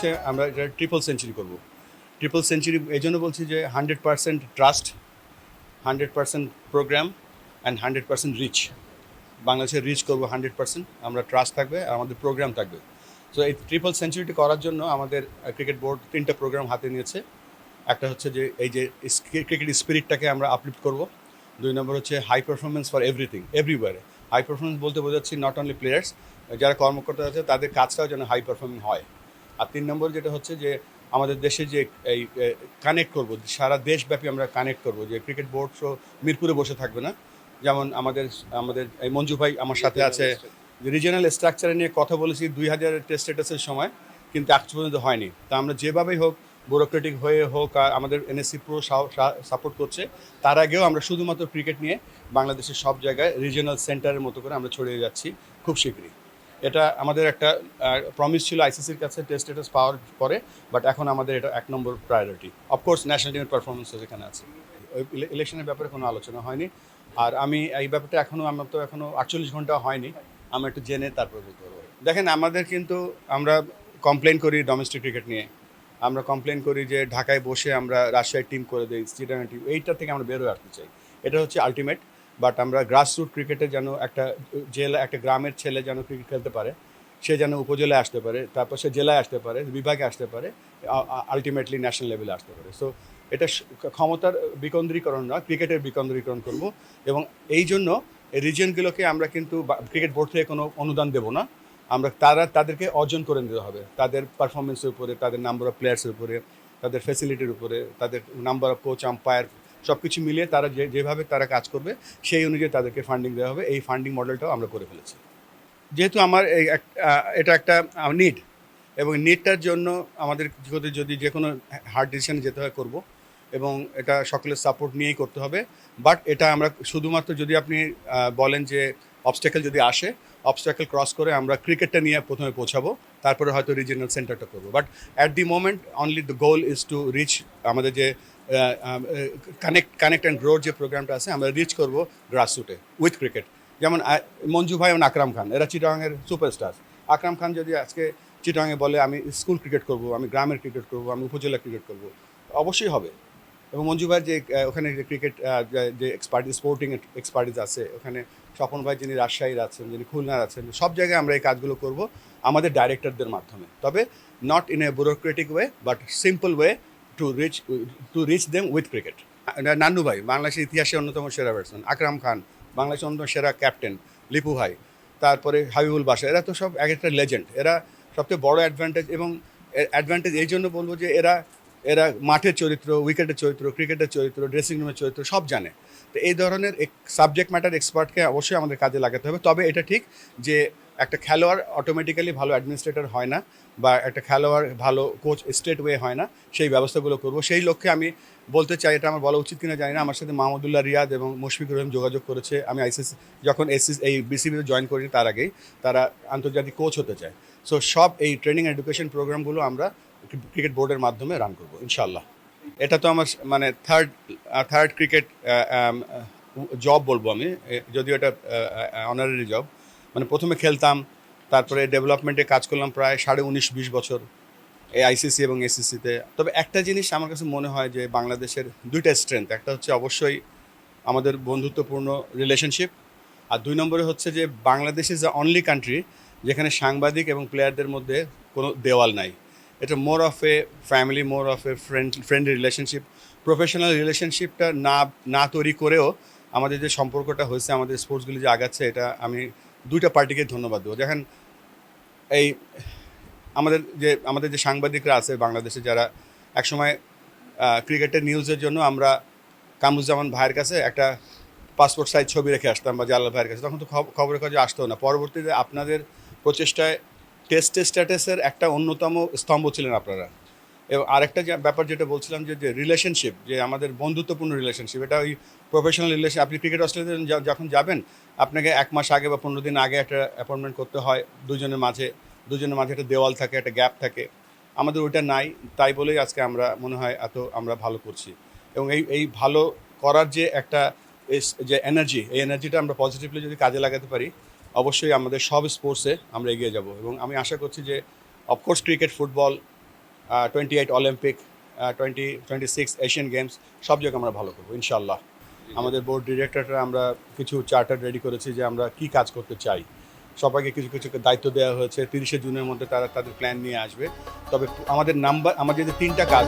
হচ্ছে আমরা এটা ট্রিপল সেঞ্চুরি করব। ট্রিপল সেঞ্চুরি এই জন্য বলছি যে 100% ট্রাস্ট, 100% প্রোগ্রাম অ্যান্ড 100% রিচ। বাংলাদেশের রিচ করবো 100%, আমরা ট্রাস্ট থাকবে আর আমাদের প্রোগ্রাম থাকবে। সো এই ট্রিপল সেঞ্চুরিটি করার জন্য আমাদের ক্রিকেট বোর্ড 3টা প্রোগ্রাম হাতে নিয়েছে। একটা হচ্ছে যে এই যে ক্রিকেট স্পিরিটটাকে আমরা আপলিফ্ট করব। 2 নম্বর হচ্ছে high performance for everything, everywhere. High performance বলতে বোঝাচ্ছি নট অনলি প্লেয়ার্স, যারা কর্মকর্তা আছে তাদের কাজটাও যেন হাই পারফর্মিং হয়। আর 3 নম্বর যেটা হচ্ছে যে আমাদের দেশে যে এই কানেক্ট করব, সারা দেশব্যাপী আমরা কানেক্ট করব, যে ক্রিকেট বোর্ড তো মিরপুরে বসে থাকবে না। যেমন আমাদের এই মঞ্জু ভাই আমার সাথে আছে, রিজিয়নাল স্ট্রাকচারে নিয়ে কথা বলেছি 2000 টেস্ট স্ট্যাটাসের সময়, কিন্তু আজ পর্যন্ত হয়নি। তা আমরা যেভাবেই হোক, ব্যুরোক্রেটিক হয়ে হোক, আর আমাদের এনএসসি পুরো সাপোর্ট করছে। তার আগেও আমরা শুধুমাত্র ক্রিকেট নিয়ে বাংলাদেশের সব জায়গায় রিজিয়নাল সেন্টারের মতো করে আমরা ছড়িয়ে যাচ্ছি খুব শীঘ্রই। এটা আমাদের একটা প্রমিস ছিল আইসিসির কাছে টেস্ট স্ট্যাটাস পাওয়ার পরে, বাট এখন আমাদের এটা 1 নম্বর প্রায়োরিটি। অফকোর্স ন্যাশনাল টিমের পারফরমেন্সও যেখানে আছে। ওই ইলেকশনের ব্যাপারে কোনো আলোচনা হয়নি। আর আমি এই ব্যাপারটা আমার তো এখনও 48 ঘন্টা হয়নি, আমি একটু জেনে তারপর বলতে পারবো। দেখেন, আমাদের কিন্তু আমরা কমপ্লেন করি ডোমেস্টিক ক্রিকেট নিয়ে, আমরা কমপ্লেন করি যে ঢাকায় বসে আমরা রাজশাহীর টিম করে দিই, চিটাগাং টিম, এইটার থেকে আমরা বেরোয় আসতে চাই। এটা হচ্ছে আলটিমেট। বাট আমরা গ্রাসরুট ক্রিকেটে যেন একটা গ্রামের ছেলে যেন ক্রিকেট খেলতে পারে, সে যেন উপজেলায় আসতে পারে, তারপর সে জেলায় আসতে পারে, বিভাগে আসতে পারে, আলটিমেটলি ন্যাশনাল লেভেলে আসতে পারে। সো এটা ক্ষমতার বিকেন্দ্রীকরণ নয়, ক্রিকেটের বিকেন্দ্রীকরণ করব। এবং এই জন্য এই রিজিয়নগুলোকে আমরা কিন্তু ক্রিকেট বোর্ড থেকে কোনো অনুদান দেবো না। আমরা তাদেরকে অর্জন করে নিতে হবে, তাদের পারফরমেন্সের উপরে, তাদের নাম্বার অফ প্লেয়ার্সের উপরে, তাদের ফ্যাসিলিটির উপরে, তাদের নাম্বার অফ কোচ, আম্পায়ার, সব কিছু মিলিয়ে তারা যেভাবে তারা কাজ করবে সেই অনুযায়ী তাদেরকে ফান্ডিং দেওয়া হবে। এই ফান্ডিং মডেলটাও আমরা করে ফেলেছি। যেহেতু আমার এটা একটা নিড, এবং নিডটার জন্য আমাদের যদি যে কোনো হার্ড ডিসিশনে যেতে হয় করব, এবং এটা সকলের সাপোর্ট নিয়েই করতে হবে। বাট এটা আমরা শুধুমাত্র যদি আপনি বলেন যে অবস্ট্যাকেল যদি আসে, অবস্ট্যাকেল ক্রস করে আমরা ক্রিকেটটা নিয়ে প্রথমে পৌঁছাবো, তারপরে হয়তো রিজিয়নাল সেন্টারটা করবো। But at the moment only the goal is to reach, আমাদের যে কানেক্ট অ্যান্ড গ্রোর যে প্রোগ্রামটা আছে, আমরা রিচ করবো গ্রাসরুটে উইথ ক্রিকেট। যেমন মঞ্জু ভাই এবং আকরাম খান, এরা চিটাগাংয়ের সুপারস্টার। আকরাম খান যদি আজকে চিটাগাংয়ে বলে আমি স্কুল ক্রিকেট করব, আমি গ্রামের ক্রিকেট করব, আমি উপজেলা ক্রিকেট করব, অবশ্যই হবে। এবং মঞ্জু ভাই যে ওখানে যে ক্রিকেট যে এক্সপার্টিস, স্পোর্টিং এক্সপার্টিস আছে ওখানে, স্বপন ভাই যিনি রাজশাহীর আছেন, যিনি খুলনার আছেন, সব জায়গায় আমরা এই কাজগুলো করব আমাদের ডাইরেক্টরদের মাধ্যমে। তবে not in a bureaucratic way, but simple way to reach them with cricket. Nannu ভাই বাংলাদেশের ইতিহাসে অন্যতম সেরা ব্যাটসম্যান, আকরাম খান বাংলাদেশের অন্যতম সেরা ক্যাপ্টেন, লিপু ভাই, তারপরে হাবিবুল বাশা, এরা তো সব এক একটা লেজেন্ড। এরা সবচেয়ে বড় অ্যাডভান্টেজ, এবং অ্যাডভান্টেজ এই জন্য বলবো যে এরা মাঠের চরিত্র, উইকেটের চরিত্র, ক্রিকেটের চরিত্র, ড্রেসিং রুমের চরিত্র সব জানে। তো এই ধরনের সাবজেক্ট ম্যাটার এক্সপার্টকে অবশ্যই আমাদের কাজে লাগাতে হবে। তবে এটা ঠিক যে একটা খেলোয়াড় অটোমেটিক্যালি ভালো অ্যাডমিনিস্ট্রেটর হয় না, বা একটা খেলোয়াড় ভালো কোচ স্ট্রেট ওয়ে হয় না। সেই ব্যবস্থাগুলো করব, সেই লক্ষ্যে আমি বলতে চাই, এটা আমার বলা উচিত কিনা জানি না, আমার সাথে মাহমুদুল্লাহ রিয়াদ এবং মুশফিকুর রহিম যোগাযোগ করেছে। আমি যখন এই বিসিবিতে জয়েন করিনি তার আগেই তারা আন্তর্জাতিক কোচ হতে চায়। সো সব এই ট্রেনিং এডুকেশন প্রোগ্রামগুলো আমরা ক্রিকেট বোর্ডের মাধ্যমে রান করব ইনশাআল্লাহ। এটা তো আমার মানে থার্ড ক্রিকেট জব বলবো আমি, যদিও এটা অনারারি জব। মানে প্রথমে খেলতাম, তারপরে ডেভেলপমেন্টে কাজ করলাম প্রায় 19.5-20 বছর এই আইসিসি এবং এসিসিতে। তবে একটা জিনিস আমার কাছে মনে হয় যে বাংলাদেশের 2টা স্ট্রেংথ, একটা হচ্ছে অবশ্যই আমাদের বন্ধুত্বপূর্ণ রিলেশনশিপ, আর 2 নম্বরে হচ্ছে যে Bangladesh is the only country যেখানে সাংবাদিক এবং প্লেয়ারদের মধ্যে কোনো দেওয়াল নাই। এটা more of a family, more of a friendly relationship. Professional রিলেশনশিপটা না তৈরি করেও আমাদের যে সম্পর্কটা হয়েছে, আমাদের স্পোর্টসগুলি যে আগাচ্ছে, এটা আমি 2টা পার্টিকে ধন্যবাদ দেবো। দেখেন, এই আমাদের যে সাংবাদিকরা আছে বাংলাদেশে, যারা একসময় ক্রিকেটের নিউজের জন্য আমরা কামরুজ্জামান ভাইয়ের কাছে একটা পাসপোর্ট সাইজ ছবি রেখে আসতাম, বা জালাল ভাইয়ের কাছে, তখন তো খবরের কাগজে আসতো না। পরবর্তীতে আপনাদের প্রচেষ্টায় টেস্ট স্ট্যাটাসের একটা অন্যতম স্তম্ভ ছিলেন আপনারা। এবং আরেকটা ব্যাপার যেটা বলছিলাম যে রিলেশনশিপ, যে আমাদের বন্ধুত্বপূর্ণ রিলেশনশিপ, এটা ওই প্রফেশনাল রিলেশন। আপনি ক্রিকেট অস্ট্রেলিয়াতে যখন যাবেন, আপনাকে 1 মাস আগে বা 15 দিন আগে একটা অ্যাপয়েন্টমেন্ট করতে হয়। দুজনের মাঝে একটা দেওয়াল থাকে, একটা গ্যাপ থাকে। আমাদের ওইটা নাই, তাই বলেই আজকে আমরা মনে হয় আমরা ভালো করছি। এবং এই ভালো করার যে একটা যে এনার্জি, এই এনার্জিটা আমরা পজিটিভলি যদি কাজে লাগাতে পারি, অবশ্যই আমাদের সব স্পোর্টসে আমরা এগিয়ে যাব। এবং আমি আশা করছি যে of course cricket, football, 28 Olympic, 2026 Asian games, সব জায়গায় আমরা ভালো করবো ইনশাল্লাহ। আমাদের বোর্ড ডিরেক্টররা আমরা কিছু চার্টার রেডি করেছি যে আমরা কি কাজ করতে চাই। সবাইকে কিছু কিছু দায়িত্ব দেওয়া হয়েছে, 30শে জুনের মধ্যে তারা তাদের প্ল্যান নিয়ে আসবে। তবে আমাদের যে 3টা কাজ